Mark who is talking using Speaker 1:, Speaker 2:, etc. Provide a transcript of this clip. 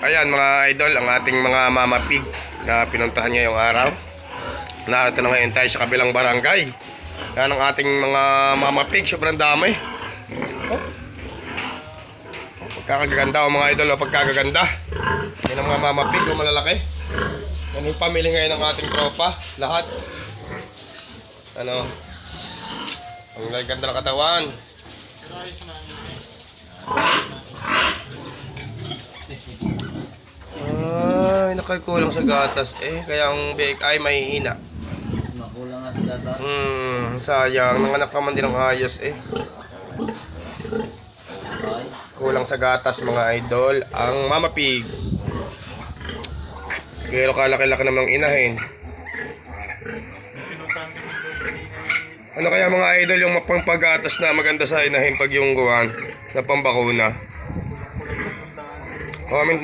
Speaker 1: Ayan mga idol, ang ating mga mama pig na pinuntahan ngayong araw. Narito na ngayon tayo sa kabilang barangay. Yan ang ating mga mama pig, sobrang dami. Pagkakaganda mga idol, pagkakaganda. Yan ang mga mama pig, malalaki. Yan yung pamili ngayon ng ating tropa, lahat. Ano, ang ganda ng katawan. Ay, nakikulang sa gatas kaya ang bake ay mahihina.
Speaker 2: Makulang nga sa gatas.
Speaker 1: Sayang, nanganak naman din ng ayos Kulang sa gatas mga idol ang mama pig. Kaya kalaki-laki naman ng inahin. Ano kaya mga idol yung pangpagatas na maganda sa inahin pag yung guwan na pambakuna? Comment